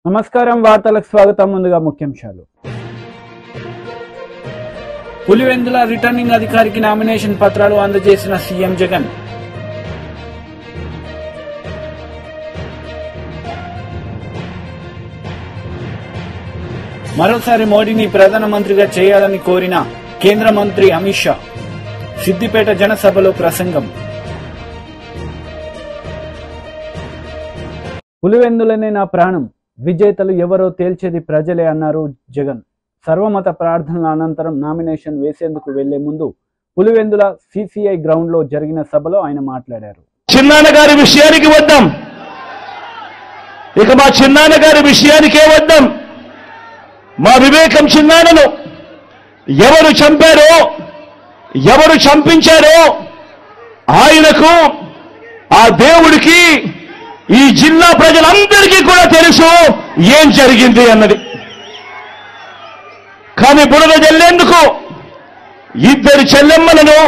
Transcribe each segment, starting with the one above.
నమస్కారం వార్తలకు స్వాగతం. ముందుగా ముఖ్యాంశాలు. పులివెందుల రిటర్నింగ్ అధికారికి నామినేషన్ పత్రాలు అందజేసిన సీఎం జగన్. మరోసారి మోడీని ప్రధానమంత్రిగా చేయాలని కోరిన కేంద్ర మంత్రి అమిత్ షా. సిద్దిపేట జనసభలో ప్రసంగం. పులివెందులనే నా ప్రాణం, విజేతలు ఎవరో తేల్చేది ప్రజలే అన్నారు జగన్. సర్వమత ప్రార్థనల అనంతరం నామినేషన్ వేసేందుకు వెళ్లే ముందు పులివెందుల సిసిఐ గ్రౌండ్ లో జరిగిన సభలో ఆయన మాట్లాడారు. చిన్నాన్న గారి విషయానికి వద్దాం. ఇక మా చిన్నాన్న గారి విషయానికే వద్దాం. మా వివేకం చిన్నాన్నను ఎవరు చంపారో, ఎవరు చంపించారో ఆయనకు, ఆ దేవుడికి, ఈ జిల్లా ప్రజలందరికీ కూడా తెలుసు ఏం జరిగింది అన్నది. కానీ బురద జల్లేందుకు ఇద్దరు చెల్లెమ్మలను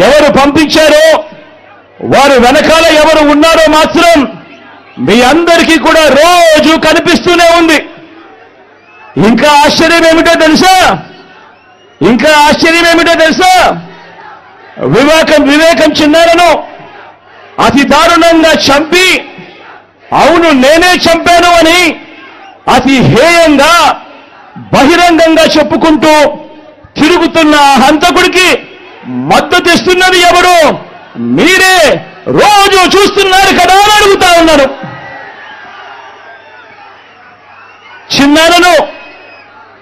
ఎవరు పంపించారో, వారు వెనకాల ఎవరు ఉన్నారో మాత్రం మీ అందరికీ కూడా రోజు కనిపిస్తూనే ఉంది. ఇంకా ఆశ్చర్యం ఏమిటో తెలుసా, వివేకం చిన్నారను అతి దారుణంగా చంపి, అవును నేనే చంపాను అని అతి హేయంగా బహిరంగంగా చెప్పుకుంటూ తిరుగుతున్న హంతకుడికి మద్దతు ఇస్తున్నది ఎవరు? మీరే రోజు చూస్తున్నారు కదా అని అడుగుతా ఉన్నారు.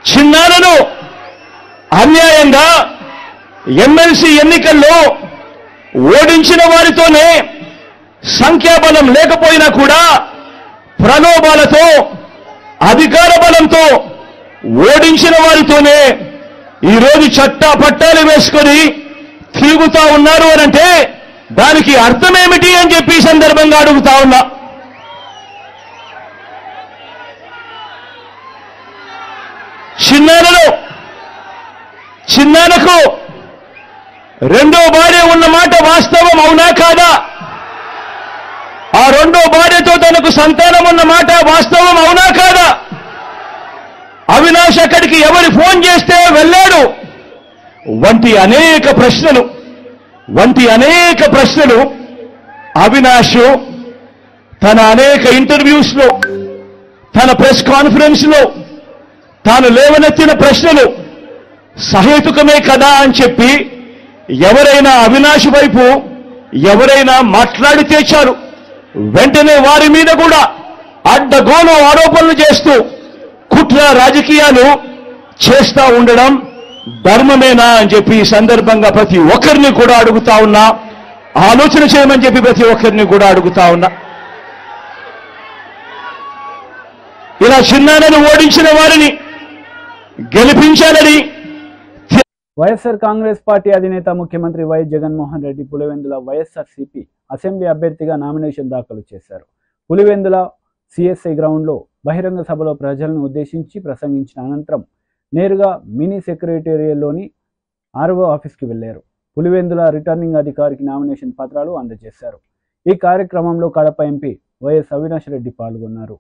చిన్నారను అన్యాయంగా ఎమ్మెల్సీ ఎన్నికల్లో ఓడించిన వారితోనే, సంఖ్యాబలం లేకపోయినా కూడా ప్రలోభాలతో, అధికార బలంతో ఓడించిన వారితోనే ఈరోజు చట్టా పట్టాలు వేసుకొని తిరుగుతా ఉన్నారు అనంటే దానికి అర్థమేమిటి అని చెప్పి ఈ సందర్భంగా అడుగుతా ఉన్నా. చిన్నానకు రెండో భార్య ఉన్న మాట వాస్తవం అవునా కాదా? ఆ రెండో భార్యతో తనకు సంతానం ఉన్న మాట వాస్తవం అవునా కాదా? అవినాష్ అక్కడికి ఎవరు ఫోన్ చేస్తే వెళ్ళాడు వంటి అనేక ప్రశ్నలు అవినాష్ తన అనేక ఇంటర్వ్యూస్ లో, తన ప్రెస్ కాన్ఫరెన్స్ లో తాను లేవనెత్తిన ప్రశ్నలు సహేతుకమే కదా అని చెప్పి ఎవరైనా అవినాష్ వైపు ఎవరైనా మాట్లాడితే చాలు వెంటనే వారి మీద కూడా అడ్డగోలు ఆరోపణలు చేస్తూ కుట్ర రాజకీయాలు చేస్తా ఉండడం ధర్మమేనా అని చెప్పి ఈ సందర్భంగా ప్రతి ఒక్కరిని కూడా అడుగుతా ఉన్నా. ఆలోచన చేయమని చెప్పి ప్రతి ఒక్కరిని కూడా అడుగుతా ఉన్నా. ఇలా చిన్నాన్నను ఓడించిన వారిని గెలిపించాలని వైఎస్ఆర్ కాంగ్రెస్ పార్టీ అధినేత ముఖ్యమంత్రి వైఎస్ జగన్మోహన్ రెడ్డి పులివెందుల వైఎస్ఆర్సీపీ అసెంబ్లీ అభ్యర్థిగా నామినేషన్ దాఖలు చేశారు. పులివెందుల సిఎస్ఐ గ్రౌండ్లో బహిరంగ సభలో ప్రజలను ఉద్దేశించి ప్రసంగించిన అనంతరం నేరుగా మినీ సెక్రటేరియల్లోని ఆర్ఓ ఆఫీస్కి వెళ్లారు. పులివెందుల రిటర్నింగ్ అధికారికి నామినేషన్ పత్రాలు అందజేశారు. ఈ కార్యక్రమంలో కడప ఎంపీ వైఎస్ అవినాష్ రెడ్డి పాల్గొన్నారు.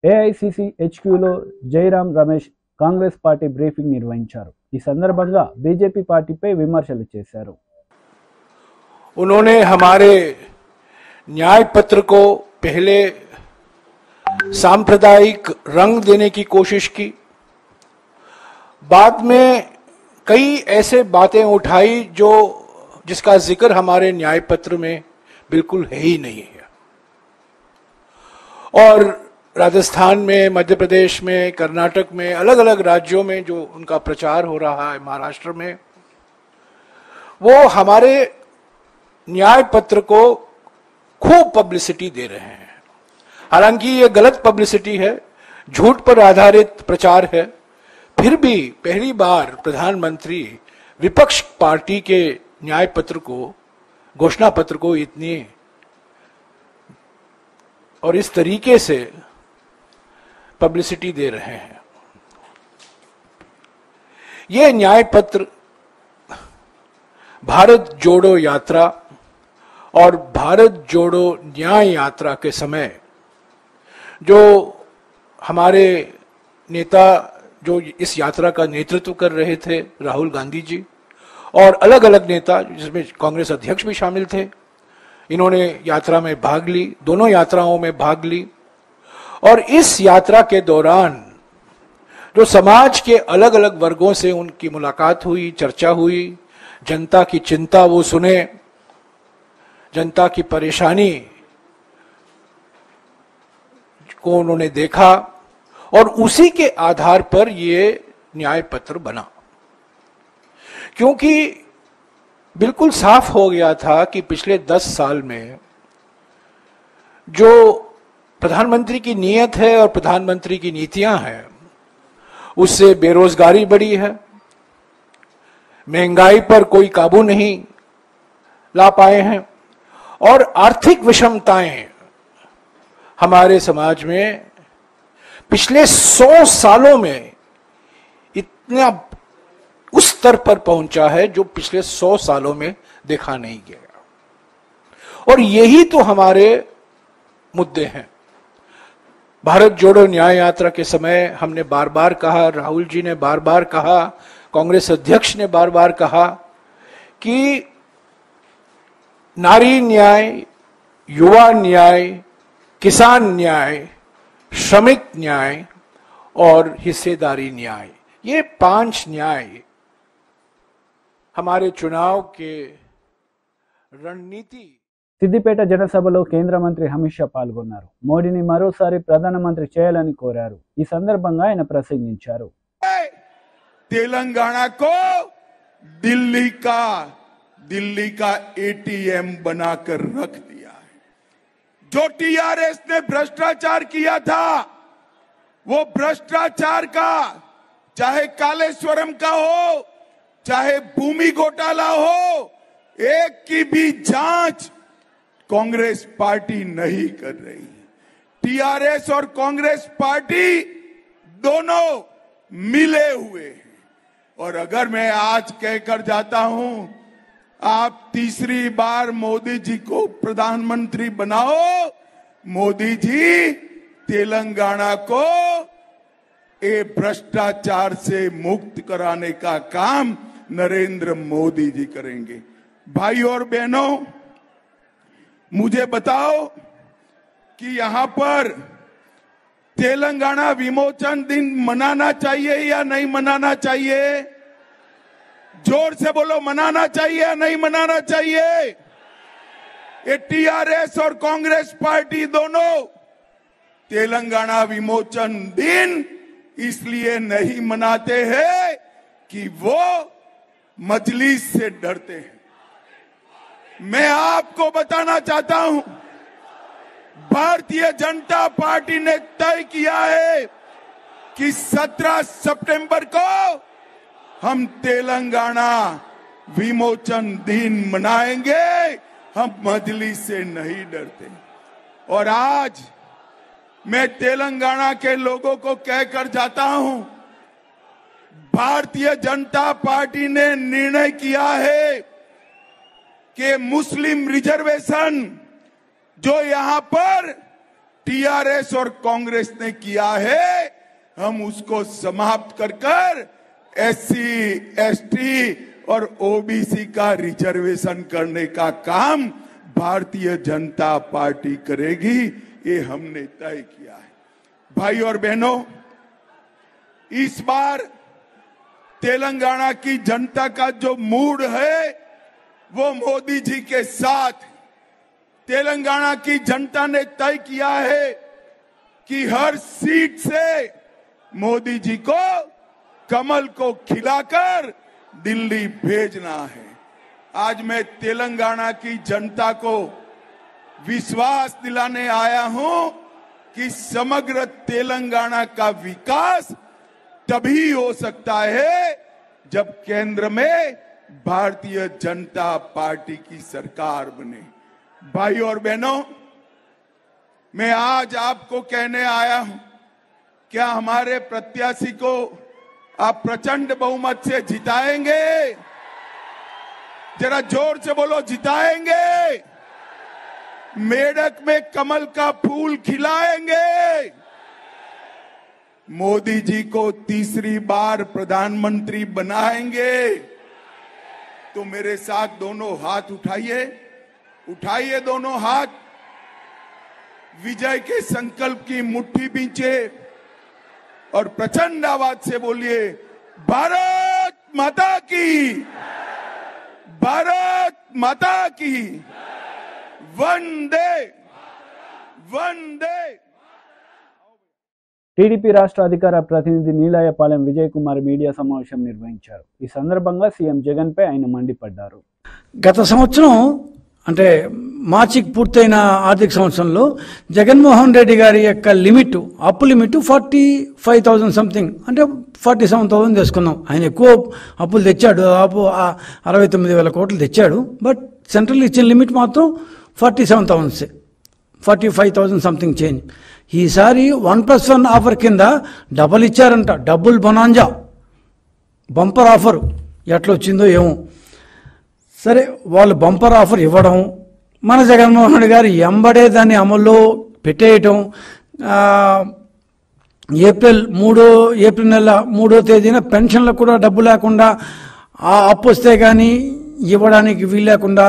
ఏఐసిసి హెచ్క్యూలో జైరాం రమేష్ కాంగ్రెస్ పార్టీ బ్రీఫింగ్ నిర్వహించారు. ఈ సందర్భంగా బీజేపీ పార్టీపై విమర్శలు చేశారు. उन्होंने हमारे न्याय पत्र को पहले सांप्रदायिक रंग देने की कोशिश की, बाद में कई ऐसे बातें उठाई जिसका जिक्र हमारे न्याय पत्र में बिल्कुल है ही नहीं है. और राजस्थान में, मध्य प्रदेश में, कर्नाटक में, अलग अलग राज्यों में जो उनका प्रचार हो रहा है, महाराष्ट्र में, वो हमारे न्याय पत्र को खूब पब्लिसिटी दे रहे हैं। हालांकि ये गलत पब्लिसिटी है, झूठ पर आधारित प्रचार है, फिर भी पहली बार प्रधानमंत्री विपक्ष पार्टी के न्याय पत्र को, घोषणा पत्र को इतनी और इस तरीके से पब्लिसिटी दे रहे हैं। ये न्याय पत्र भारत जोड़ो यात्रा और भारत जोड़ो न्याय यात्रा के समय जो हमारे नेता जो इस यात्रा का नेतृत्व कर रहे थे, राहुल गांधी जी, और अलग अलग नेता जिसमें कांग्रेस अध्यक्ष भी शामिल थे, इन्होंने यात्रा में भाग ली, दोनों यात्राओं में भाग ली। और इस यात्रा के दौरान जो समाज के अलग अलग वर्गों से उनकी मुलाकात हुई, चर्चा हुई, जनता की चिंता वो सुने, जनता की परेशानी को उन्होंने देखा और उसी के आधार पर ये न्याय पत्र बना। क्योंकि बिल्कुल साफ हो गया था कि पिछले 10 साल में जो प्रधानमंत्री की नीयत है और प्रधानमंत्री की नीतियां हैं, उससे बेरोजगारी बढ़ी है, महंगाई पर कोई काबू नहीं ला पाए हैं और आर्थिक विषमताएं हमारे समाज में पिछले 100 सालों में इतना उस स्तर पर पहुंचा है जो पिछले 100 सालों में देखा नहीं गया। और यही तो हमारे मुद्दे हैं। भारत जोड़ो न्याय यात्रा के समय हमने बार बार कहा, राहुल जी ने बार बार कहा, कांग्रेस अध्यक्ष ने बार बार कहा कि नारी न्याय, युवा न्याय, किसान न्याय, श्रमिक न्याय और हिस्सेदारी न्याय, ये 5 न्याय हमारे चुनाव के रणनीति। సిద్దిపేట జనసభలో కేంద్ర మంత్రి అమిత్ షా పాల్గొన్నారు. మోడీని మరోసారి ప్రధానమంత్రి చేయాలని కోరారు. ఈ సందర్భంగా ఆయన ప్రసంగించారు. तेलंगाना को दिल्ली का एटीएम बनाकर रख दिया है। जो टीआरएस ने भ्रष्टाचार किया था, वो भ्रष्टाचार का, चाहे कालेश्वरम का हो, चाहे भूमि घोटाला हो, एक की भी जांच कांग्रेस पार्टी नहीं कर रही है। टीआरएस और कांग्रेस पार्टी दोनों मिले हुए हैं। और अगर मैं आज कहकर जाता हूं, आप तीसरी बार मोदी जी को प्रधानमंत्री बनाओ, मोदी जी तेलंगाना को ये भ्रष्टाचार से मुक्त कराने का काम नरेंद्र मोदी जी करेंगे। भाई और बहनों, मुझे बताओ कि यहां पर तेलंगाना विमोचन दिन मनाना चाहिए या नहीं मनाना चाहिए? जोर से बोलो, मनाना चाहिए या नहीं मनाना चाहिए? ये टीआरएस और कांग्रेस पार्टी दोनों तेलंगाना विमोचन दिन इसलिए नहीं मनाते हैं कि वो मजलिस से डरते हैं। मैं आपको बताना चाहता हूं, भारतीय जनता पार्टी ने तय किया है कि 17 सितंबर को हम तेलंगाना विमोचन दिन मनाएंगे, हम मजलिस से नहीं डरते। और आज मैं तेलंगाना के लोगों को कहकर जाता हूं, भारतीय जनता पार्टी ने निर्णय किया है कि मुस्लिम रिजर्वेशन जो यहां पर टीआरएस और कांग्रेस ने किया है, हम उसको समाप्त कर एससी, एसटी और ओबीसी का रिजर्वेशन करने का काम भारतीय जनता पार्टी करेगी। ये हमने तय किया है। भाई और बहनों, इस बार तेलंगाना की जनता का जो मूड है वो मोदी जी के साथ। तेलंगाना की जनता ने तय किया है कि हर सीट से मोदी जी को कमल को खिलाकर दिल्ली भेजना है। आज मैं तेलंगाना की जनता को विश्वास दिलाने आया हूं कि समग्र तेलंगाना का विकास तभी हो सकता है जब केंद्र में भारतीय जनता पार्टी की सरकार बने। भाई और बहनों, मैं आज आपको कहने आया हूं, क्या हमारे प्रत्याशी को आप प्रचंड बहुमत से जिताएंगे? जरा जोर से बोलो, जिताएंगे? मेढक में कमल का फूल खिलाएंगे? मोदी जी को तीसरी बार प्रधानमंत्री बनाएंगे? तो मेरे साथ दोनों हाथ उठाइए, उठाइए दोनों हाथ, विजय के संकल्प की मुट्ठी बींचे और प्रचंड आवाज से बोलिए, भारत माता की, भारत माता की, वंदे वंदे। టీడీపీ రాష్ట్ర అధికార ప్రతినిధి నీలాయపాలెం విజయ్ కుమార్ మీడియా సమావేశం నిర్వహించారు. ఈ సందర్భంగా సీఎం జగన్ పై ఆయన మండిపడ్డారు. గత సంవత్సరం అంటే మార్చికి పూర్తయిన ఆర్థిక సంవత్సరంలో జగన్మోహన్ రెడ్డి గారి యొక్క లిమిట్, అప్పు లిమిట్ 45,000 సంథింగ్, అంటే 47,000 తీసుకున్నాం. ఆయన ఎక్కువ అప్పులు తెచ్చాడు, దాదాపు 69,000 కోట్లు తెచ్చాడు. బట్ సెంట్రల్ ఇచ్చిన లిమిట్ మాత్రం 47,000, 45,000 సంథింగ్ చేంజ్. ఈసారి 1+1 ఆఫర్ కింద డబల్ ఇచ్చారంట, డబుల్ బొనాంజా బంపర్ ఆఫర్. ఎట్లా వచ్చిందో ఏమో. సరే, వాళ్ళు బంపర్ ఆఫర్ ఇవ్వడం, మన జగన్మోహన్ రెడ్డి గారు ఎంబడే దాన్ని అమల్లో పెట్టేయటం. ఏప్రిల్ నెల 3వ తేదీన పెన్షన్లకు కూడా డబ్బు లేకుండా, ఆ అప్పు వస్తే కానీ ఇవ్వడానికి వీలు లేకుండా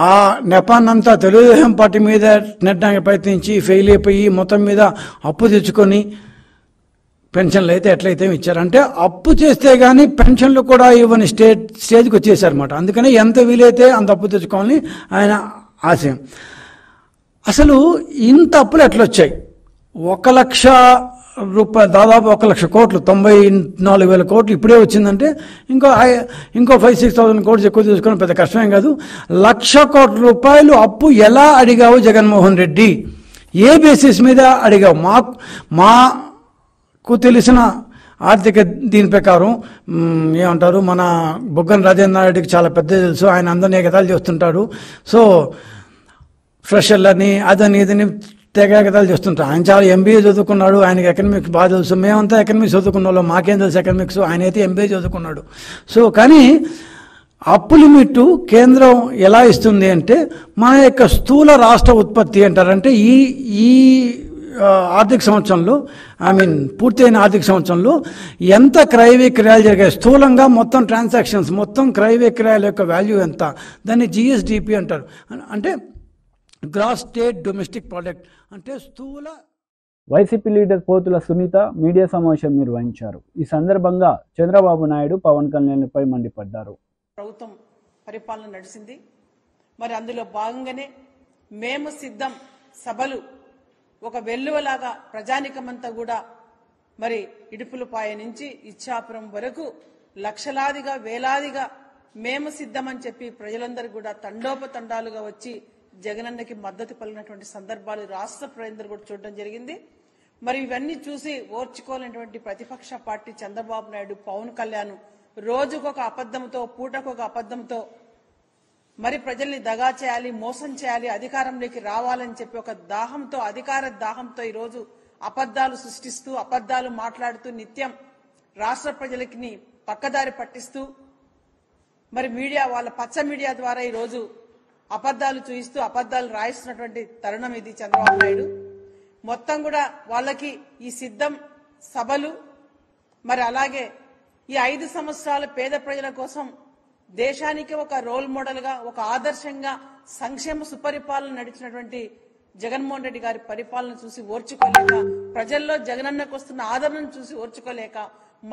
ఆ నెపాన్నంతా తెలుగుదేశం పార్టీ మీద నెట్టడానికి ప్రయత్నించి ఫెయిల్ అయిపోయి మొత్తం మీద అప్పు తెచ్చుకొని పెన్షన్లు అయితే ఎట్లయితే ఇచ్చారంటే, అప్పు చేస్తే కానీ పెన్షన్లు కూడా ఇవ్వని స్టేజ్కి వచ్చేసారన్నమాట. అందుకని ఎంత వీలైతే అంత అప్పు తెచ్చుకోవాలని ఆయన ఆశయం. అసలు ఇంత అప్పులు ఎట్లా వచ్చాయి? 1 లక్ష రూపాయలు, దాదాపు 1 లక్ష కోట్లు, 94,000 కోట్లు ఇప్పుడే వచ్చిందంటే ఇంకో 5,000-6,000 కోట్లు ఎక్కువ తీసుకోవడం పెద్ద కష్టమేం కాదు. 1,00,000 కోట్ల రూపాయలు అప్పు ఎలా అడిగావు జగన్మోహన్ రెడ్డి? ఏ బేసిస్ మీద అడిగావు? మాకు తెలిసిన ఆర్థిక దీని ప్రకారం ఏమంటారు, మన బుగ్గన రాజేంద్ర రెడ్డికి చాలా పెద్ద తెలుసు, ఆయన అందరినీ ఎగతాళి చేస్తుంటాడు. సో ఫ్రెషర్లని అదని ఇదని తెగతాలు చేస్తుంటారు. ఆయన చాలా ఎంబీఏ చదువుకున్నాడు, ఆయనకి ఎకనామిక్స్ బాగా తెలుసు. మేమంతా ఎకనామిక్స్ చదువుకున్న వాళ్ళు, మాకేం తెలుసు ఎకనామిక్స్, ఆయన అయితే ఎంబీఏ చదువుకున్నాడు. సో కానీ అప్పు లిమిట్ కేంద్రం ఎలా ఇస్తుంది అంటే, మన యొక్క స్థూల రాష్ట్ర ఉత్పత్తి అంటారంటే ఈ ఆర్థిక సంవత్సరంలో, పూర్తయిన ఆర్థిక సంవత్సరంలో ఎంత క్రయ విక్రయాలు జరిగాయి, స్థూలంగా మొత్తం ట్రాన్సాక్షన్స్, మొత్తం క్రయ విక్రయాల యొక్క వాల్యూ ఎంత, దాన్ని జిఎస్డిపి అంటారు. అంటే గ్రాస్ స్టేట్ డొమెస్టిక్ ప్రోడక్ట్, అంటే స్థూల. వైసీపీ లీడర్ పోతుల సునీత మీడియా సమావేశం నిర్వహించారు. ఈ సందర్భంగా చంద్రబాబు నాయుడు పవన్ కళ్యాణ్పై మండిపడ్డారు. ప్రభుత్వం పరిపాలన నడిచింది, మరి అందులో భాగంగానే మేము సిద్ధం సభలు ఒక వెల్లువలాగా ప్రజానికమంతా కూడా మరి ఇడుపులపాయ నుంచి ఇచ్చాపురం వరకు లక్షలాదిగా వేలాదిగా మేము సిద్ధమని చెప్పి ప్రజలందరూ కూడా తండోపతండాలుగా వచ్చి జగనన్నకి మద్దతు పలికినటువంటి సందర్భాలు రాష్ట్ర ప్రజలందరూ కూడా చూడడం జరిగింది. మరి ఇవన్నీ చూసి ఓర్చుకోలేనటువంటి ప్రతిపక్ష పార్టీ చంద్రబాబు నాయుడు, పవన్ కళ్యాణ్ రోజుకొక అబద్ధంతో, పూటకొక అబద్ధంతో మరి ప్రజల్ని దగా చేయాలి, మోసం చేయాలి, అధికారంలోకి రావాలని చెప్పి ఒక దాహంతో, అధికార దాహంతో ఈరోజు అబద్దాలు సృష్టిస్తూ, అబద్దాలు మాట్లాడుతూ, నిత్యం రాష్ట్ర ప్రజలకి పక్కదారి పట్టిస్తూ, మరి మీడియా, వాళ్ళ పచ్చ మీడియా ద్వారా ఈరోజు అబద్దాలు చూయిస్తూ అబద్దాలు రాయిస్తున్నటువంటి తరుణం ఇది చంద్రబాబు నాయుడు. మొత్తం కూడా వాళ్ళకి ఈ సిద్ధం సభలు, మరి అలాగే ఈ 5 సంవత్సరాల పేద ప్రజల కోసం దేశానికి ఒక రోల్ మోడల్ గా, ఒక ఆదర్శంగా సంక్షేమ సుపరిపాలన నడిచినటువంటి జగన్మోహన్ రెడ్డి గారి పరిపాలన చూసి ఓర్చుకోలేక, ప్రజల్లో జగనన్నకు వస్తున్న ఆదరణను చూసి ఓర్చుకోలేక,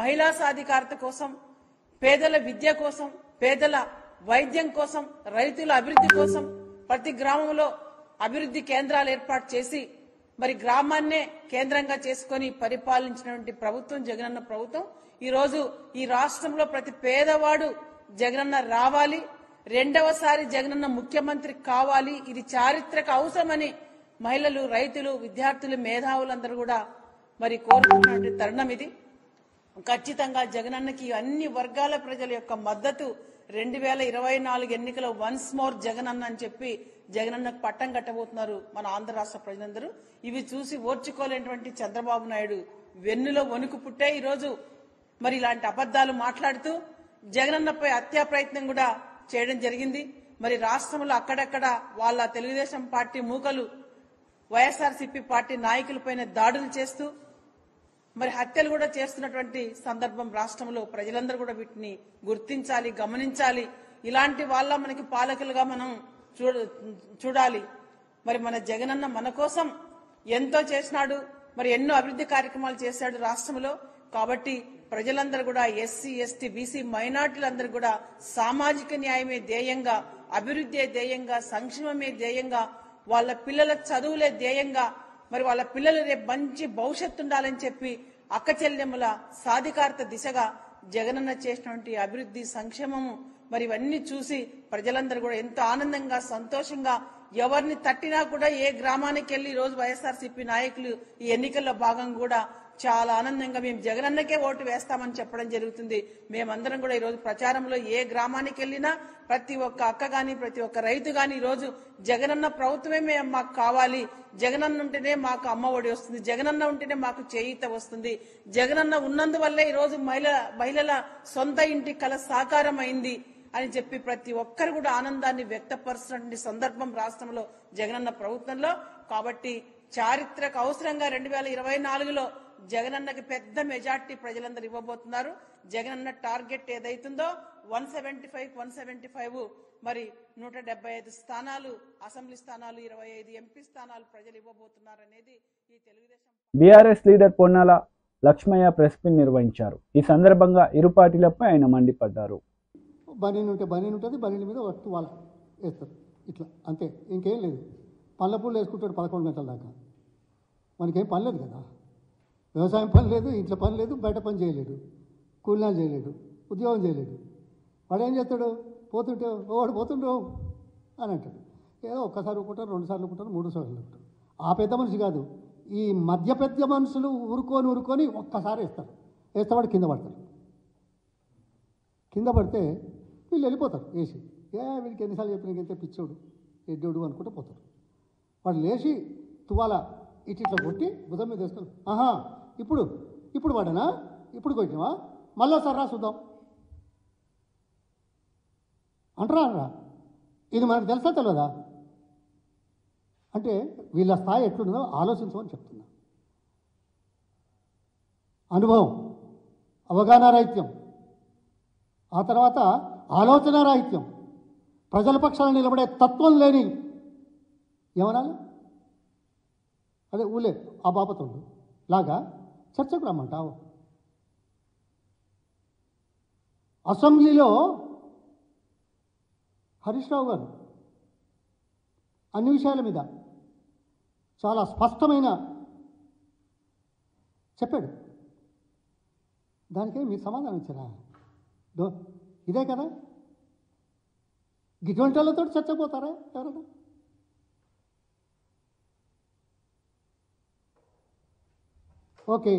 మహిళా సాధికారత కోసం, పేదల విద్య కోసం, పేదల వైద్యం కోసం, రైతుల అభివృద్ధి కోసం ప్రతి గ్రామంలో అభివృద్ధి కేంద్రాలు ఏర్పాటు చేసి మరి గ్రామాన్నే కేంద్రంగా చేసుకుని పరిపాలించినటువంటి ప్రభుత్వం జగనన్న ప్రభుత్వం. ఈ రోజు ఈ రాష్ట్రంలో ప్రతి పేదవాడు జగనన్న రావాలి, రెండవసారి జగనన్న ముఖ్యమంత్రి కావాలి, ఇది చారిత్రక అవసరమని మహిళలు, రైతులు, విద్యార్థులు, మేధావులందరూ కూడా మరి కోరుతున్నటువంటి తరుణం ఇది. ఖచ్చితంగా జగనన్నకి అన్ని వర్గాల ప్రజల యొక్క మద్దతు 2024 ఎన్నికల వన్స్ మోర్ జగనన్న అని చెప్పి జగనన్నకు పట్టం కట్టబోతున్నారు మన ఆంధ్ర రాష్ట్ర ప్రజలందరూ. ఇవి చూసి ఓర్చుకోలేనటువంటి చంద్రబాబు నాయుడు వెన్నులో వణుకు పుట్టే ఈరోజు మరి ఇలాంటి అబద్దాలు మాట్లాడుతూ జగనన్నపై హత్యా ప్రయత్నం కూడా చేయడం జరిగింది. మరి రాష్ట్రంలో అక్కడక్కడ వాళ్ళ తెలుగుదేశం పార్టీ మూకలు వైఎస్ఆర్సీపీ పార్టీ నాయకులపైన దాడులు చేస్తూ మరి హత్యలు కూడా చేస్తున్నటువంటి సందర్భం రాష్ట్రంలో ప్రజలందరూ కూడా వీటిని గుర్తించాలి, గమనించాలి. ఇలాంటి వాళ్ళ మనకి పాలకులుగా మనం చూడాలి. మరి మన జగనన్న మన కోసం ఎంతో చేసినాడు, మరి ఎన్నో అభివృద్ధి కార్యక్రమాలు చేశాడు రాష్ట్రంలో. కాబట్టి ప్రజలందరూ కూడా ఎస్సీ, ఎస్టీ, బీసీ, మైనార్టీలందరూ కూడా సామాజిక న్యాయమే ధ్యేయంగా, అభివృద్ధి ధ్యేయంగా, సంక్షేమమే ధ్యేయంగా, వాళ్ళ పిల్లల చదువులే ధ్యేయంగా, మరి వాళ్ళ పిల్లలు రేపు మంచి భవిష్యత్తు ఉండాలని చెప్పి అక్క చెల్లెమ్మల సాధికారత దిశగా జగనన్న చేసినటువంటి అభివృద్ధి, సంక్షేమము మరి ఇవన్నీ చూసి ప్రజలందరూ కూడా ఎంతో ఆనందంగా, సంతోషంగా, ఎవరిని తట్టినా కూడా ఏ గ్రామానికి వెళ్లి ఈ రోజు వైఎస్ఆర్సీపీ నాయకులు ఈ ఎన్నికల్లో భాగంగా కూడా చాలా ఆనందంగా మేము జగనన్నకే ఓటు వేస్తామని చెప్పడం జరుగుతుంది. మేమందరం కూడా ఈ రోజు ప్రచారంలో ఏ గ్రామానికి వెళ్ళినా ప్రతి ఒక్క అక్క గాని, ప్రతి ఒక్క రైతు గాని ఈ రోజు జగనన్న ప్రభుత్వమే మాకు కావాలి, జగనన్న ఉంటేనే మాకు అమ్మ ఒడి వస్తుంది, జగనన్న ఉంటేనే మాకు చేయూత వస్తుంది, జగనన్న ఉన్నందువల్లే ఈ రోజు మహిళల సొంత ఇంటి కల సాకారం అయింది అని చెప్పి ప్రతి ఒక్కరు కూడా ఆనందాన్ని వ్యక్తపరుస్తున్న సందర్భం రాష్ట్రంలో జగనన్న ప్రభుత్వంలో. కాబట్టి చారిత్రక అవసరంగా 2024లో జగనన్నకి పెద్ద మెజార్టీ ప్రజలందరూ ఇవ్వబోతున్నారు. జగనన్న టార్గెట్ ఏదైతుందో 175 మరి 175 స్థానాలు అసెంబ్లీ స్థానాలు, 25 ఎంపీ స్థానాలు ప్రజలు ఇవ్వబోతున్నారు అనేది ఈ Telugu Desam. BRS leader Ponnala Lakshmaiah press meet నిర్వహించారు. ఈ సందర్భంగా ఇరు పార్టీలపై ఆయన మండిపడ్డారు. బనీన్ ఉంటుంది, బనీన్ మీద వస్తు వాళ్ళ వేస్తారు, ఇట్లా అంతే, ఇంకేం లేదు. పళ్ళ పూలు వేసుకుంటాడు 11 గంటల దాకా. మనకేం పని లేదు కదా, వ్యవసాయం పని లేదు, ఇంట్లో పని లేదు, బయట పని చేయలేడు, కూలినాలు చేయలేడు, ఉద్యోగం చేయలేడు. వాడు ఏం చేస్తాడు, పోతుంటే వాడు పోతుండ్రు అని అంటాడు. ఏదో ఒక్కసారి ఊరుకుంటారు, 2 సార్లు ఊరుకుంటారు, 3 సార్లు ఊరుకుంటారు. ఆ పెద్ద మనిషి కాదు, ఈ మధ్య పెద్ద మనుషులు ఊరుకొని ఒక్కసారి వేస్తారు, వేస్తే వాడు కింద పడతాడు. కింద పడితే వీళ్ళు వెళ్ళిపోతారు వేసి, వీడికి ఎన్నిసార్లు చెప్పిన ఇంతే పిచ్చోడు, ఎడ్డోడు అనుకుంటూ పోతారు. వాడు లేచి తువాల ఇట్లా కొట్టి భుజం మీద వేసుకొని, ఆహా ఇప్పుడు వాడనా, ఇప్పుడు కొట్టినవా, మళ్ళీ సర్రా చూద్దాం అంటారా. ఇది మనకు తెలుసా తెలియదా అంటే వీళ్ళ స్థాయి ఎట్లుందో ఆలోచించమని చెప్తున్నా. అనుభవం, అవగాహన రాహిత్యం, ఆ తర్వాత ఆలోచన రాహిత్యం, ప్రజల పక్షాన నిలబడే తత్వం లేని ఏమనాలి, అదే ఊలే ఆ బాపతోడు లాగా చర్చకు రమ్మంటావు. అసెంబ్లీలో హరీష్ రావు గారు అన్ని విషయాల మీద చాలా స్పష్టమైన చెప్పాడు. దానికే మీరు సమాధానం ఇచ్చారా? ఇదే కదా, ఇటువంటి వాళ్ళతో చర్చపోతారా ఎవరైనా? ఓకే,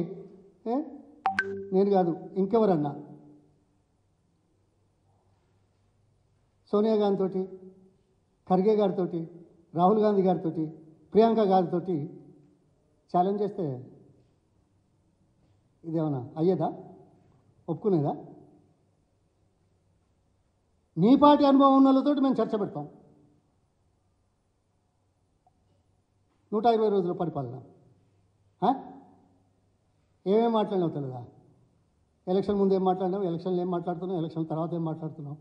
నేను కాదు ఇంకెవరన్నా సోనియా గాంధీతో, ఖర్గే గారితో, రాహుల్ గాంధీ గారితో, ప్రియాంక గారితో ఛాలెంజ్ చేస్తే ఇదేమన్నా అయ్యేదా, ఒప్పుకునేదా? నీ పార్టీ అనుభవం ఉన్న వాళ్ళతో మేము చర్చ పెడతాం. 120 రోజుల పరిపాలన ఏమేమి మాట్లాడినావు తెలుదా? ఎలక్షన్ ముందు ఏం మాట్లాడినావు, ఎలక్షన్లు ఏం మాట్లాడుతున్నావు, ఎలక్షన్ తర్వాత ఏం మాట్లాడుతున్నావు?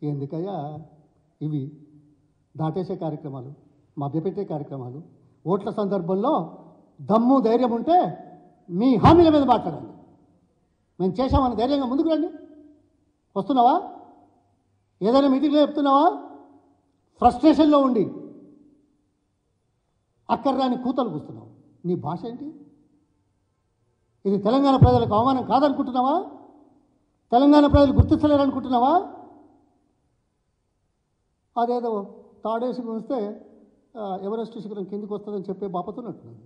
ఎందుకయ్యా ఇవి దాటేసే కార్యక్రమాలు, మభ్యపెట్టే కార్యక్రమాలు? ఓట్ల సందర్భంలో దమ్ము ధైర్యం ఉంటే మీ హామీల మీద మాట్లాడండి. మేము చేశామని ధైర్యంగా ముందుకు రండి. వస్తున్నావా? ఏదైనా మీటింగ్లో చెప్తున్నావా? ఫ్రస్ట్రేషన్లో ఉండి అక్కర్రాని కూతలు కూస్తున్నావు. నీ భాష ఏంటి? ఇది తెలంగాణ ప్రజలకు అవమానం కాదనుకుంటున్నావా? తెలంగాణ ప్రజలు గుర్తించలేరనుకుంటున్నావా? అదేదో తాడేసి ఉంచితే ఎవరెస్ట్ శిఖరం కిందికి వస్తుందని చెప్పే బాపతున్నట్టున్నది.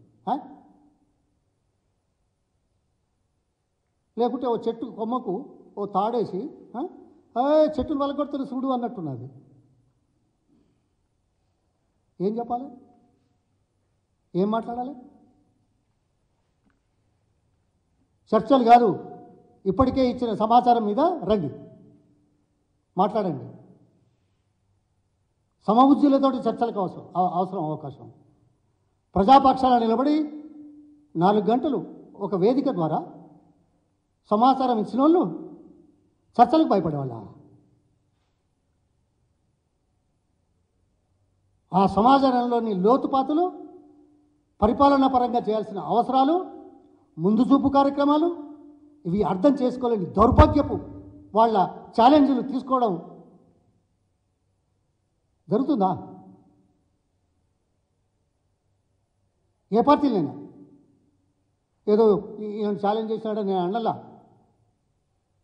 లేకుంటే ఓ చెట్టు కొమ్మకు ఓ తాడేసి చెట్టును వలగొడుతున్న చూడు అన్నట్టున్నది. ఏం చెప్పాలి? ఏం మాట్లాడాలి? చర్చలు కాదు, ఇప్పటికే ఇచ్చిన సమాచారం మీద రండి, మాట్లాడండి. సమబుద్ధులతో చర్చలకు అవసరం అవకాశం. ప్రజాపక్షాల నిలబడి 4 గంటలు ఒక వేదిక ద్వారా సమాచారం ఇచ్చిన వాళ్ళు చర్చలకు భయపడేవాళ్ళ? ఆ సమాజంలోని లోతుపాతులు, పరిపాలనా పరంగా చేయాల్సిన అవసరాలు, ముందు చూపు కార్యక్రమాలు ఇవి అర్థం చేసుకోలేని దౌర్భాగ్యపు వాళ్ళ ఛాలెంజ్లు తీసుకోవడం జరుగుతుందా? ఏ పార్టీలైనా ఏదో ఈయన ఛాలెంజ్ చేసినాడని నేను అన్నలా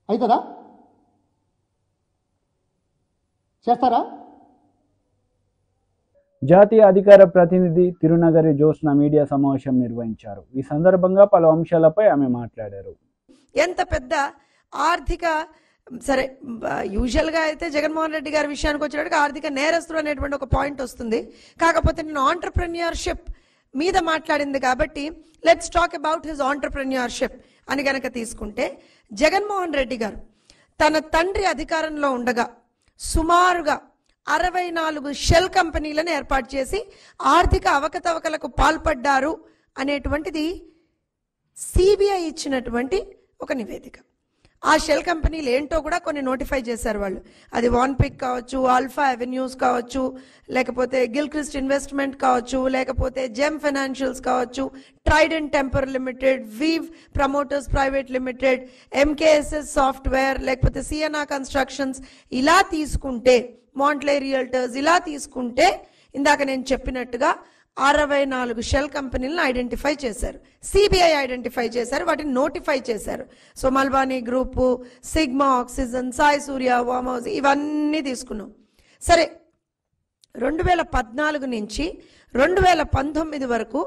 అవుతుందా? చేస్తారా? జాతీయ అధికార ప్రతినిధి తిరునగరి జోస్న మీడియా సమావేశం నిర్వహించారు. ఈ సందర్భంగా పలు అంశాలపై ఆమె మాట్లాడారు. ఎంత పెద్ద ఆర్థిక సరే యూజువల్గా అయితే జగన్మోహన్ రెడ్డి గారి విషయానికి వచ్చేటప్పుడు ఆర్థిక నేరస్తుడు అనేటువంటి ఒక పాయింట్ వస్తుంది. కాకపోతే నేను ఆంటర్ప్రెన్యూర్షిప్ మీద మాట్లాడింది కాబట్టి let's talk about his entrepreneurship అని గనక తీసుకుంటే, జగన్మోహన్ రెడ్డి గారు తన తండ్రి అధికారంలో ఉండగా సుమారుగా 64 షెల్ కంపెనీలను ఏర్పాటు చేసి ఆర్థిక అవకతవకలకు పాల్పడ్డారు అనేటువంటిది సిబిఐ ఇచ్చినటువంటి ఒక నివేదిక. ఆ షెల్ కంపెనీలు ఏంటో కూడా కొన్ని నోటిఫై చేశారు వాళ్ళు. అది వాన్పిక్ కావచ్చు, ఆల్ఫా అవెన్యూస్ కావచ్చు, లేకపోతే గిల్క్రిస్ట్ ఇన్వెస్ట్మెంట్ కావచ్చు, లేకపోతే జెమ్ ఫైనాన్షియల్స్ కావచ్చు, Trident temper limited, Weave promoters private limited, MKSS software, లేకపోతే సిఎన్ఆర్ కన్స్ట్రక్షన్స్, ఇలా తీసుకుంటే మాంట్లే రియల్టర్స్, ఇలా తీసుకుంటే ఇందాక నేను చెప్పినట్టుగా 64 షెల్ కంపెనీలను ఐడెంటిఫై చేశారు. సిబిఐ ఐడెంటిఫై చేశారు, వాటిని నోటిఫై చేశారు. So Malbani group, sigma oxygen, Sai Surya, వామ్ హౌస్ ఇవన్నీ తీసుకున్నాం. సరే 2014 నుంచి 2019 వరకు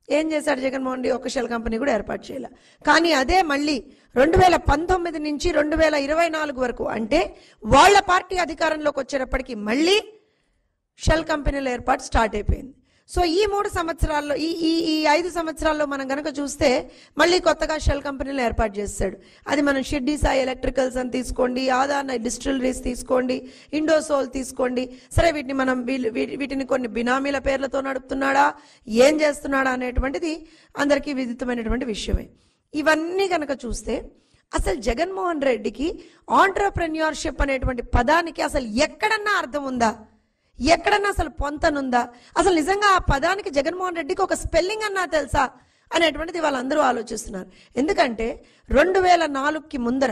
ఏం చేశాడు జగన్మోహన్ రెడ్డి? ఒక షెల్ కంపెనీ కూడా ఏర్పాటు చేయాలి. కానీ అదే మళ్ళీ 2019 నుంచి 2024 వరకు, అంటే వాళ్ళ పార్టీ అధికారంలోకి వచ్చేటప్పటికి మళ్ళీ షెల్ కంపెనీల ఏర్పాటు స్టార్ట్ అయిపోయింది. సో ఈ 3 సంవత్సరాల్లో ఈ 5 సంవత్సరాల్లో మనం కనుక చూస్తే మళ్ళీ కొత్తగా షెల్ కంపెనీలు ఏర్పాటు చేస్తాడు. అది మనం షిర్డీ సాయి ఎలక్ట్రికల్స్ అని తీసుకోండి, ఆదాన డిస్టిలరీస్ తీసుకోండి, ఇండోసోల్ తీసుకోండి. సరే వీటిని కొన్ని బినామీల పేర్లతో నడుపుతున్నాడా, ఏం చేస్తున్నాడా అనేటువంటిది అందరికీ విదితమైనటువంటి విషయమే. ఇవన్నీ కనుక చూస్తే అసలు జగన్మోహన్ రెడ్డికి ఆంటర్ప్రెన్యూర్షిప్ అనేటువంటి పదానికి అసలు ఎక్కడన్నా అర్థం ఉందా? ఎక్కడన్నా అసలు పొంతనుందా? అసలు నిజంగా ఆ పదానికి జగన్మోహన్ రెడ్డికి ఒక స్పెల్లింగ్ అన్నా తెలుసా అనేటువంటిది వాళ్ళందరూ ఆలోచిస్తున్నారు. ఎందుకంటే 2004కి ముందర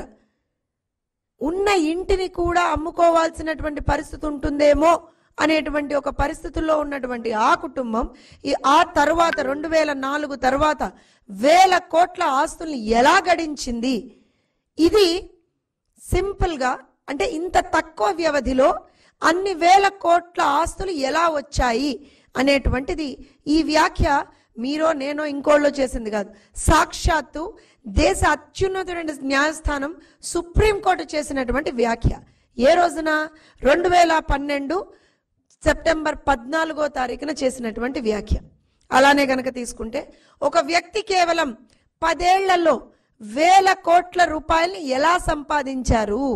ఉన్న ఇంటిని కూడా అమ్ముకోవాల్సినటువంటి పరిస్థితి ఉంటుందేమో అనేటువంటి ఒక పరిస్థితుల్లో ఉన్నటువంటి ఆ కుటుంబం ఆ తర్వాత 2004 తర్వాత 1000 కోట్ల ఆస్తుల్ని ఎలా గడించింది? ఇది సింపుల్గా అంటే ఇంత తక్కువ వ్యవధిలో అన్ని 1000 కోట్ల ఆస్తులు ఎలా వచ్చాయి అనేటువంటిది ఈ వ్యాఖ్య మీరో నేనో ఇంకోళ్ళో చేసింది కాదు. సాక్షాత్తు దేశ అత్యున్నతమైన న్యాయస్థానం సుప్రీంకోర్టు చేసినటువంటి వ్యాఖ్య. ఏ రోజున? 2012 సెప్టెంబర్ 14వ తారీఖున చేసినటువంటి వ్యాఖ్య. అలానే గనక తీసుకుంటే ఒక వ్యక్తి కేవలం 10 ఏళ్లలో 1000 కోట్ల రూపాయల్ని ఎలా సంపాదించారు?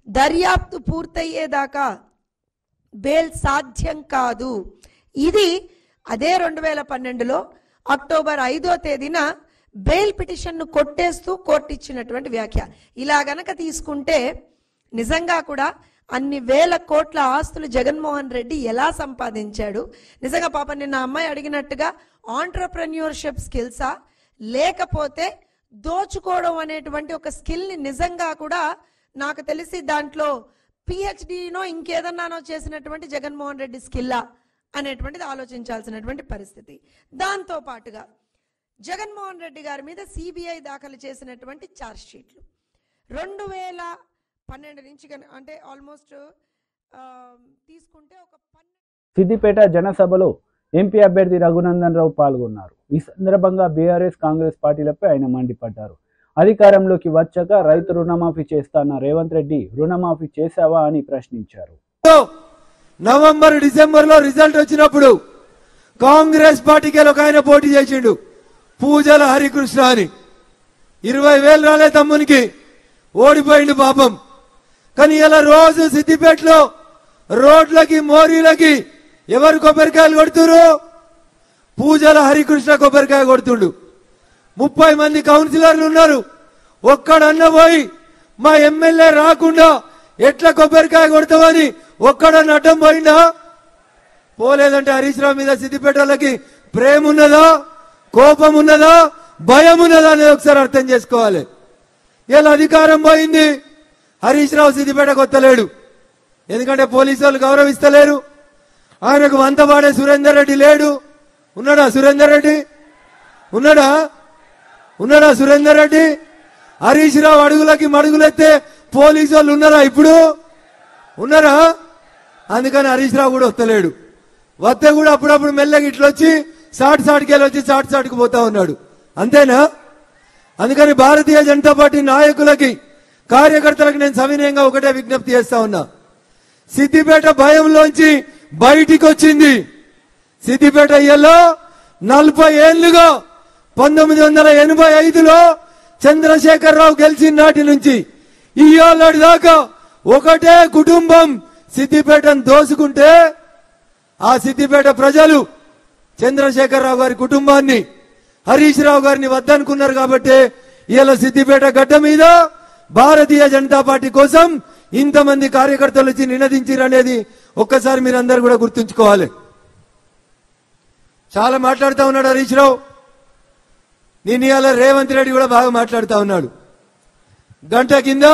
దర్యాప్తు పూర్తయ్యేదాకా బెయిల్ సాధ్యం కాదు. ఇది అదే 2012లో అక్టోబర్ 5వ తేదీన బెయిల్ పిటిషన్ను కొట్టేస్తూ కోర్టు ఇచ్చినటువంటి వ్యాఖ్య. ఇలా గనక తీసుకుంటే నిజంగా కూడా అన్ని 1000 కోట్ల ఆస్తులు జగన్మోహన్ రెడ్డి ఎలా సంపాదించాడు? నిజంగా పాపం నిన్న అమ్మాయి అడిగినట్టుగా ఆంటర్ప్రెన్యూర్షిప్ స్కిల్సా, లేకపోతే దోచుకోవడం అనేటువంటి ఒక స్కిల్ని నిజంగా కూడా నాకు తెలిసి దాంట్లో పిహెచ్డినో ఇంకేదన్నానో చేసినటువంటి జగన్మోహన్ రెడ్డి స్కిల్లా అనేటువంటిది ఆలోచించాల్సినటువంటి పరిస్థితి. దాంతో పాటుగా జగన్మోహన్ రెడ్డి గారి మీద సిబిఐ దాఖలు చేసినటువంటి ఛార్జ్ షీట్లు 2012 నుంచి అంటే ఆల్మోస్ట్ తీసుకుంటే ఒక సిద్దిపేట జనసభలో ఎంపీ అభ్యర్థి రఘునందన్ రావు పాల్గొన్నారు. ఈ సందర్భంగా బీఆర్ఎస్ కాంగ్రెస్ పార్టీలపై ఆయన మండిపడ్డారు. అధికారంలోకి వచ్చాక రైతు రుణమాఫీ చేస్తాన్న రేవంత్ రెడ్డి రుణమాఫీ చేశావా అని ప్రశ్నించారు. నవంబర్ డిసెంబర్ లో రిజల్ట్ వచ్చినప్పుడు కాంగ్రెస్ పార్టీకి ఒక ఆయన పోటీ చేసిండు, పూజల హరికృష్ణ అని. 20,000 రాలే తమ్మునికి, ఓడిపోయిండు పాపం. కానీ ఇలా రోజు సిద్దిపేటలో రోడ్లకి మోరీలకి ఎవరు కొబ్బరికాయలు కొడుతురు? పూజల హరికృష్ణ కొబ్బరికాయ కొడుతుండు. 30 మంది కౌన్సిలర్లు ఉన్నారు. ఒక్కడన్న పోయి మా ఎమ్మెల్యే రాకుండా ఎట్లా కొబ్బరికాయ కొడతామని ఒక్కడన్న అడ్డం పోయిందా? పోలేదంటే హరీష్ రావు మీద సిద్దిపేట వాళ్ళకి ప్రేమ ఉన్నదా, కోపం ఉన్నదా, భయం ఉన్నదా అనేది ఒకసారి అర్థం చేసుకోవాలి. ఇలా అధికారం పోయింది, హరీష్ రావు సిద్దిపేట కొత్తలేడు. ఎందుకంటే పోలీసు వాళ్ళు గౌరవిస్తలేరు. ఆయనకు వంతపాడే సురేందర్ రెడ్డి లేడు. ఉన్నాడా సురేందర్ రెడ్డి? ఉన్నాడా సురేందర్ రెడ్డి? హరీష్ రావు అడుగులకి మడుగులెత్తే పోలీసు వాళ్ళు ఉన్నారా? ఇప్పుడు ఉన్నారా? అందుకని హరీష్ రావు కూడా వస్తలేడు. వస్తే కూడా అప్పుడప్పుడు మెల్లగా ఇట్లొచ్చి సాటికి వెళ్ళొచ్చి సాటుకు పోతా ఉన్నాడు. అంతేనా? అందుకని భారతీయ జనతా పార్టీ నాయకులకి, కార్యకర్తలకు నేను సవినయంగా ఒకటే విజ్ఞప్తి చేస్తా ఉన్నా. సిద్దిపేట భయంలోంచి బయటికి వచ్చింది. సిద్దిపేట ఇయ్యలో 40 ఏళ్లుగా 1985లో చంద్రశేఖరరావు గెలిచిన నాటి నుంచి ఇయ్యాలటి దాకా ఒకటే కుటుంబం సిద్దిపేటను దోసుకుంటే ఆ సిద్దిపేట ప్రజలు చంద్రశేఖరరావు గారి కుటుంబాన్ని, హరీష్ రావు గారిని వద్దనుకున్నారు. కాబట్టి ఇవాళ సిద్దిపేట గడ్డ మీద భారతీయ జనతా పార్టీ కోసం ఇంతమంది కార్యకర్తలు వచ్చి నినదించారనేది ఒక్కసారి మీరందరూ కూడా గుర్తుంచుకోవాలి. చాలా మాట్లాడుతూ ఉన్నాడు హరీష్ రావు. నేను ఇవాళ రేవంత్ రెడ్డి కూడా బాగా మాట్లాడుతూ ఉన్నాడు. గంట కింద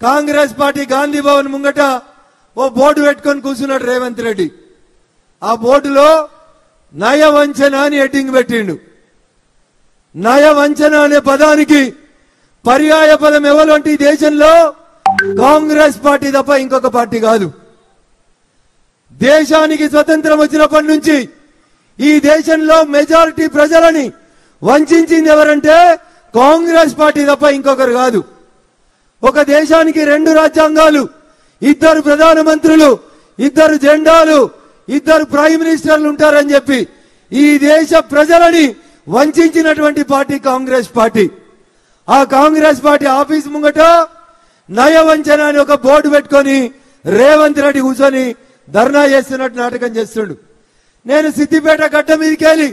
కాంగ్రెస్ పార్టీ గాంధీ భవన్ ముంగట ఓ బోర్డు పెట్టుకొని కూర్చున్నాడు రేవంత్ రెడ్డి. ఆ బోర్డులో నయవంచన అని హెడ్డింగ్ పెట్టిండు. నయవంచన అనే పదానికి పర్యాయ పదం ఎవరంటే ఈ దేశంలో కాంగ్రెస్ పార్టీ తప్ప ఇంకొక పార్టీ కాదు. దేశానికి స్వతంత్రం వచ్చినప్పటి నుంచి ఈ దేశంలో మెజారిటీ ప్రజలని వంచింది ఎవరంటే కాంగ్రెస్ పార్టీ తప్ప ఇంకొకరు కాదు. ఒక దేశానికి 2 రాజ్యాంగాలు, 2 ప్రధానమంత్రులు, 2 జెండాలు, 2 ప్రైమ్ మినిస్టర్లు ఉంటారని చెప్పి ఈ దేశ ప్రజలని వంచినటువంటి పార్టీ కాంగ్రెస్ పార్టీ. ఆ కాంగ్రెస్ పార్టీ ఆఫీస్ ముంగట నయవంచన అని ఒక బోర్డు పెట్టుకొని రేవంత్ రెడ్డి కూర్చొని ధర్నా చేస్తున్నట్టు నాటకం చేస్తుండు. నేను సిద్దిపేట గడ్డ మీదకి వెళ్ళి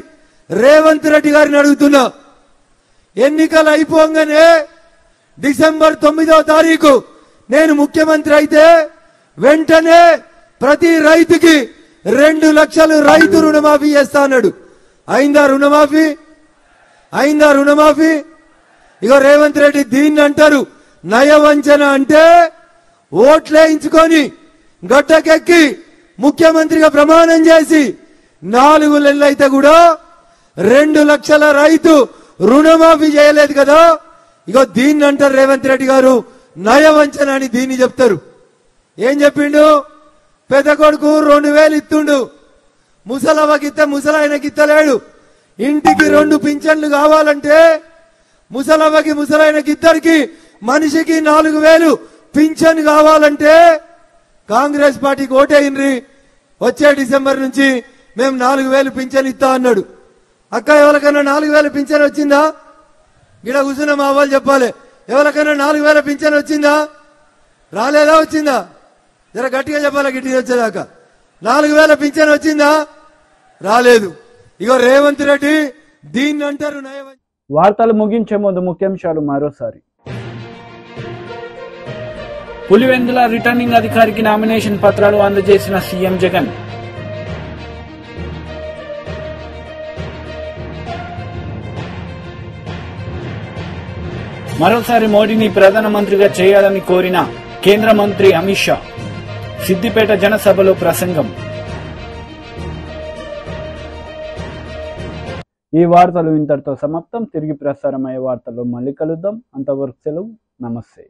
రేవంత్ రెడ్డి గారిని అడుగుతున్నా, ఎన్నికలు అయిపోగానే డిసెంబర్ 9వ తారీఖు నేను ముఖ్యమంత్రి అయితే వెంటనే ప్రతి రైతుకి 2 లక్షలు రైతు రుణమాఫీ చేస్తా అన్నాడు. అయిందా రుణమాఫీ? ఇగో రేవంత్ రెడ్డి దీన్ని అంటారు నయవంచన. అంటే ఓట్లేయించుకొని గడ్డకెక్కి ముఖ్యమంత్రిగా ప్రమాణం చేసి 4 నెలలు అయితే కూడా 2 లక్షల రైతు రుణమాఫీ చేయలేదు కదా. ఇగో దీన్ని అంటారు రేవంత్ రెడ్డి గారు నయవంచన అని దీన్ని చెప్తారు. ఏం చెప్పిండు? పెద్ద కొడుకు 2,000 ఇస్తుండు, ముసలవ్వకిత్తే ముసలాయనకి ఇత్తలేడు. ఇంటికి 2 పింఛన్లు కావాలంటే ముసలవ్వకి ముసలాయనకి ఇద్దరికి మనిషికి 4,000 పింఛన్ కావాలంటే కాంగ్రెస్ పార్టీకి ఓటేయండి, వచ్చే డిసెంబర్ నుంచి మేము 4,000 పింఛన్ ఇస్తా అన్నాడు. అక్క ఎవరికైనా 4,000 పింఛన్ వచ్చిందా? గిడ కూర్చున్న మా వాళ్ళు చెప్పాలి, ఎవరికైనా 4,000 పింఛన్ వచ్చిందా? రాలేదా? వచ్చిందా? జర గట్టిగా చెప్పాలి, గిట్టిగా వచ్చేదాకా. 4,000 పింఛన్ వచ్చిందా? రాలేదు. ఇగో రేవంత్ రెడ్డి దీన్ని అంటారు నయవంచన. వార్తలు ముగించే ముందు ముఖ్యాంశాలు మరోసారి. పులివెందుల రిటర్నింగ్ అధికారికి నామినేషన్ పత్రాలు అందజేసిన సీఎం జగన్. మరోసారి మోడీని ప్రధానమంత్రిగా చేయాలని కోరిన కేంద్ర మంత్రి అమిత్ షా. సిద్దిపేట జనసభలో ప్రసంగం. ఈ వార్తలు ఇంతటితో సమాప్తం. తిరిగి ప్రసారమయ్యే వార్తల్లో మళ్ళీ కలుద్దాం. అంతవరకు సెలవు. నమస్తే.